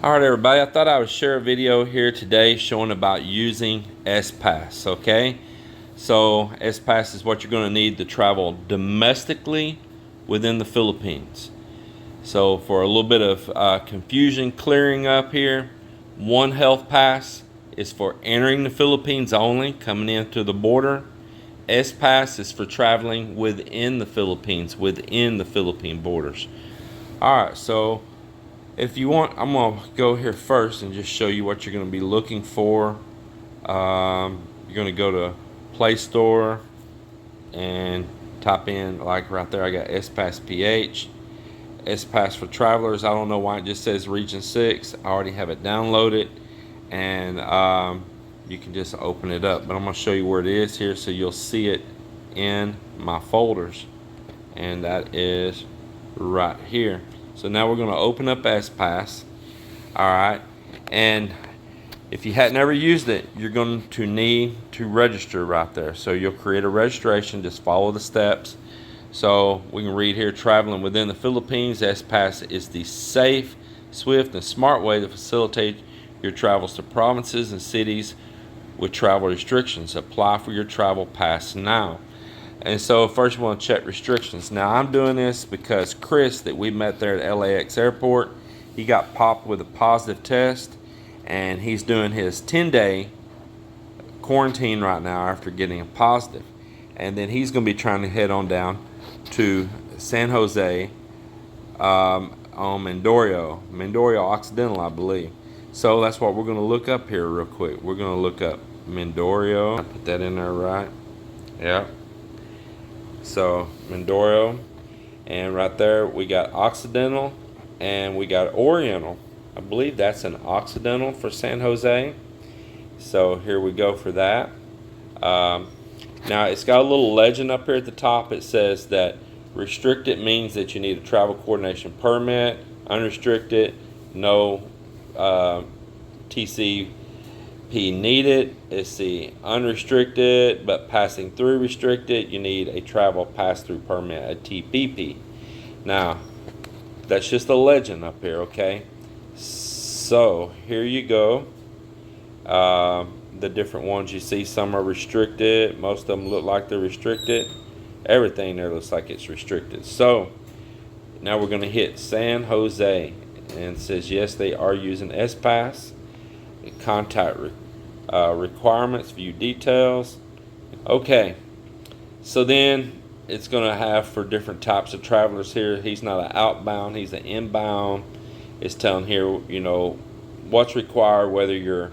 Alright everybody, I thought I would share a video here today showing about using S-Pass, okay? So S-Pass is what you're going to need to travel domestically within the Philippines. So for a little bit of confusion clearing up here, one health pass is for entering the Philippines only, coming into the border. S-Pass is for traveling within the Philippines, within the Philippine borders. Alright, so if you want, I'm going to go here first and just show you what you're going to be looking for. You're going to go to Play Store and type in, like right there, I got S-Pass PH. S-Pass for travelers. I don't know why it just says Region 6. I already have it downloaded, and you can just open it up. But I'm going to show you where it is here so you'll see it in my folders. And that is right here. So now we're going to open up S-Pass. Alright, and if you had never used it, you're going to need to register right there. So you'll create a registration, just follow the steps. So we can read here, traveling within the Philippines, S-Pass is the safe, swift, and smart way to facilitate your travels to provinces and cities with travel restrictions. Apply for your travel pass now. And so first you want to check restrictions. Now I'm doing this because Chris that we met there at LAX airport, he got popped with a positive test, and he's doing his 10-day quarantine right now after getting a positive. And then he's going to be trying to head on down to San Jose on Mindoro Occidental, I believe. So that's what we're going to look up here real quick. We're going to look up Mindoro. Put that in there right. Yep. So Mindoro, and right there we got Occidental and we got Oriental. I believe that's an Occidental for San Jose. So here we go for that. Now it's got a little legend up here at the top. It says that restricted means that you need a travel coordination permit. Unrestricted, no TCP needed. It's the unrestricted but passing through restricted, you need a travel pass-through permit, a TPP. Now that's just a legend up here, okay? So here you go. The different ones you see, some are restricted, most of them look like they're restricted. Everything there looks like it's restricted. So now we're going to hit San Jose, and it says yes, they are using S-Pass. Contact requirements, view details. Okay, so then it's going to have for different types of travelers here. He's not an outbound, he's an inbound. It's telling here, you know, what's required, whether you're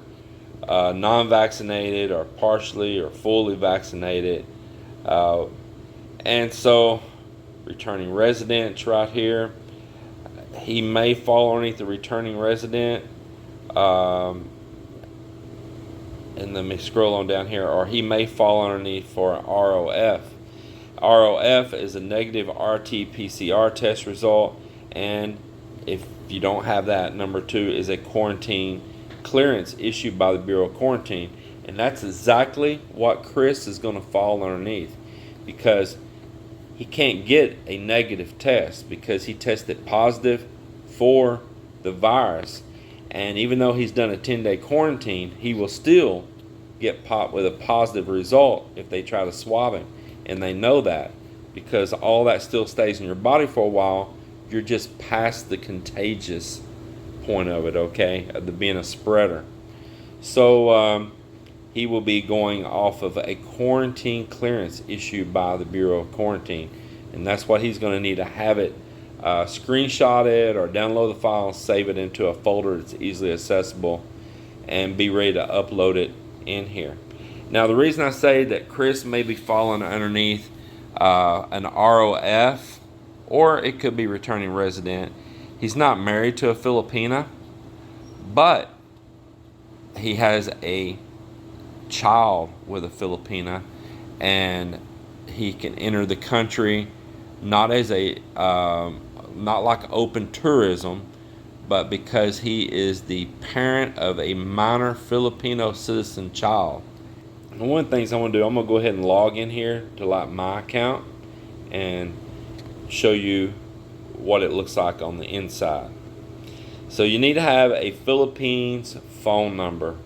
non-vaccinated or partially or fully vaccinated. And so returning residents right here, he may fall underneath the returning resident. And let me scroll on down here, or he may fall underneath for an ROF. ROF is a negative RT-PCR test result, and if you don't have that, number 2 is a quarantine clearance issued by the Bureau of Quarantine. And that's exactly what Chris is going to fall underneath, because he can't get a negative test because he tested positive for the virus. And even though he's done a 10-day quarantine, he will still get popped with a positive result if they try to swab him. And they know that because all that still stays in your body for a while. You're just past the contagious point of it, okay, of the being a spreader. So he will be going off of a quarantine clearance issued by the Bureau of Quarantine. And that's what he's going to need to have it screenshot it or download the file and save it into a folder that's easily accessible and be ready to upload it in here. Now the reason I say that Chris may be falling underneath an ROF, or it could be returning resident, he's not married to a Filipina, but he has a child with a Filipina, and he can enter the country not as a not like open tourism, but because he is the parent of a minor Filipino citizen child. And one of the things I want to do, I'm going to go ahead and log in here to like my account and show you what it looks like on the inside. So you need to have a Philippines phone number.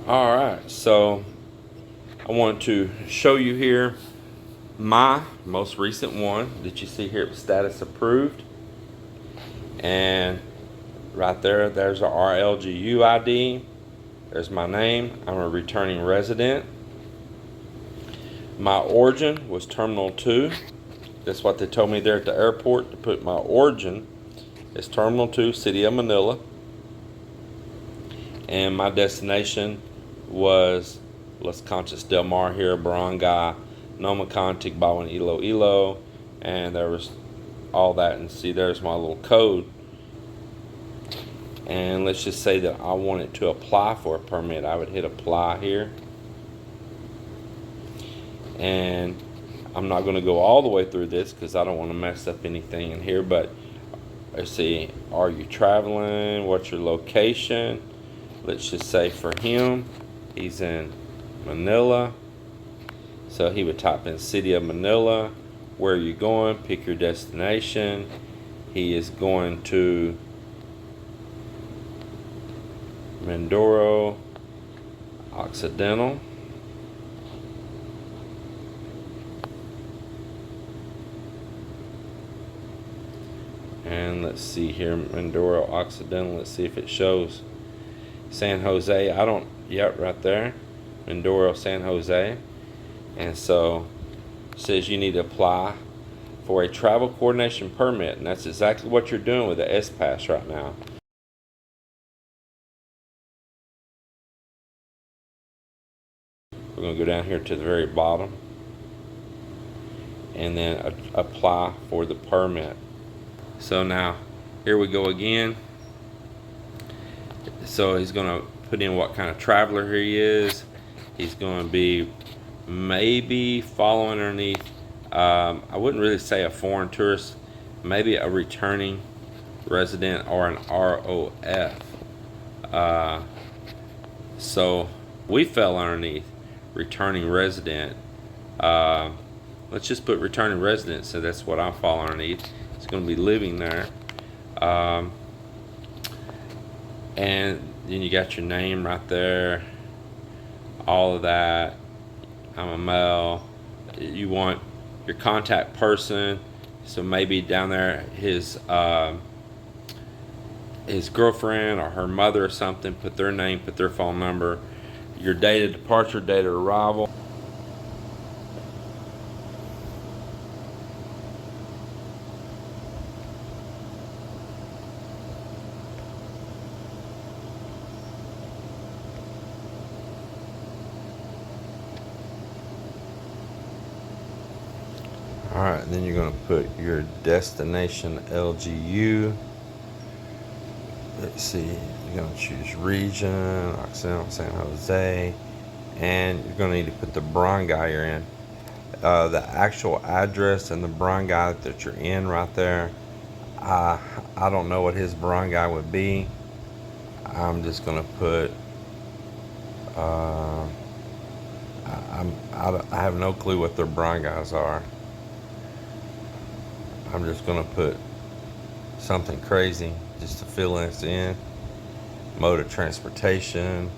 Alright, so I want to show you here my most recent one that you see here, status approved. And right there, there's our RLGU ID. There's my name. I'm a returning resident. My origin was Terminal 2. That's what they told me there at the airport, to put my origin is Terminal 2, City of Manila. And my destination was Las Conchas del Mar here, Barangay Nomacan, Tigbawan, Iloilo. And there was all that. And see, there's my little code. And let's just say that I wanted to apply for a permit. I would hit apply here. And I'm not going to go all the way through this because I don't want to mess up anything in here. But let's see, are you traveling? What's your location? Let's just say for him, he's in Manila. So he would type in City of Manila. Where are you going? Pick your destination. He is going to Mindoro Occidental. And let's see here, Mindoro Occidental. Let's see if it shows San Jose. I don't, yep, right there, Mindoro, San Jose. And so it says you need to apply for a travel coordination permit, and that's exactly what you're doing with the S-Pass right now. We're going to go down here to the very bottom and then apply for the permit. So now here we go again. So he's going to put in what kind of traveler he is. He's going to be maybe following underneath, I wouldn't really say a foreign tourist, maybe a returning resident or an ROF. So we fell underneath returning resident. Let's just put returning resident, so that's what I fall underneath. It's going to be living there. And then you got your name right there, all of that. I'm a male. You want your contact person, so maybe down there his girlfriend or her mother or something. Put their name, put their phone number, your date of departure, date of arrival. Alright, then you're going to put your destination LGU. Let's see, you're going to choose region, Occidental, San Jose, and you're going to need to put the barangay you're in. The actual address and the barangay that you're in right there, I don't know what his barangay would be. I'm just going to put, I have no clue what their barangays are. I'm just going to put something crazy just to fill this in. Mode of transportation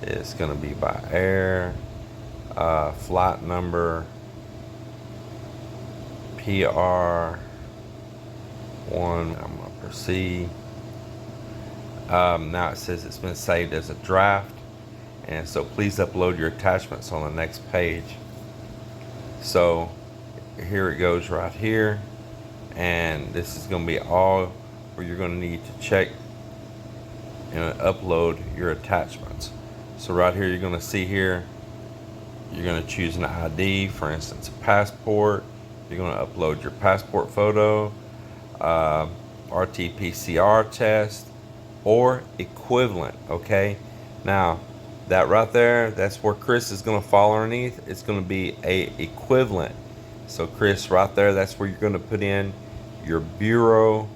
is going to be by air. Flight number PR1. I'm going to proceed. Now it says it's been saved as a draft, and so please upload your attachments on the next page. So here it goes right here. And this is going to be all where you're going to need to check and upload your attachments. So right here, you're going to see here, you're going to choose an ID, for instance, a passport. You're going to upload your passport photo, RT-PCR test, or equivalent, okay? Now, that right there, that's where Chris is going to fall underneath. It's going to be a equivalent. So Chris, right there, that's where you're going to put in your Bureau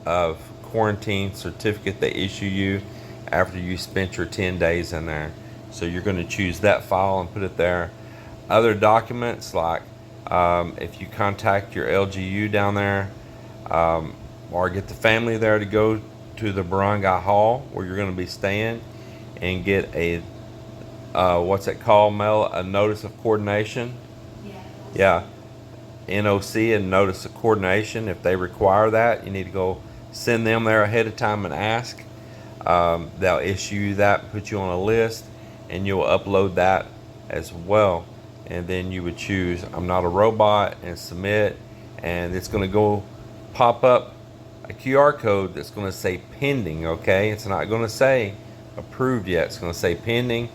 of Quarantine certificate they issue you after you spent your 10 days in there. So you're going to choose that file and put it there. Other documents like If you contact your LGU down there, or get the family there to go to the barangay hall where you're going to be staying and get a what's it called, Mel? A notice of coordination. Yeah, NOC, and notice of coordination. If they require that, you need to go send them there ahead of time and ask. They'll issue you that, put you on a list, and you'll upload that as well. And then you would choose I'm not a robot and submit, and it's going to go pop up a QR code that's going to say pending. Okay, it's not going to say approved yet, it's going to say pending.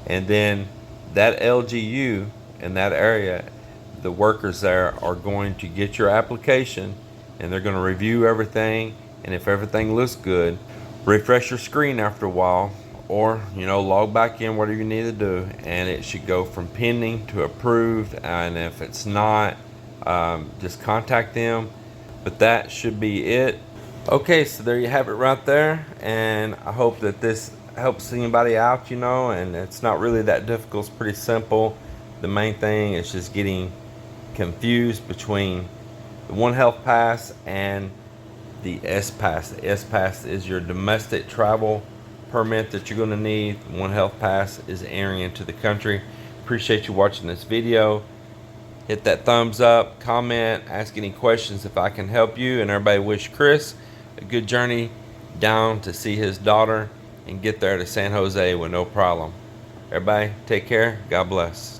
And then that LGU in that area, the workers there are going to get your application, and they're going to review everything, and if everything looks good, refresh your screen after a while, or log back in, whatever you need to do, and it should go from pending to approved. And if it's not, just contact them. But that should be it. Okay, so there you have it right there, and I hope that this helps anybody out, and it's not really that difficult. It's pretty simple. The main thing is just getting confused between the One Health Pass and the S Pass. The S Pass is your domestic travel permit that you're going to need. The One Health Pass is entering into the country. Appreciate you watching this video. Hit that thumbs up, comment, ask any questions if I can help you, and everybody wish Chris a good journey down to see his daughter and get there to San Jose with no problem. Everybody take care. God bless.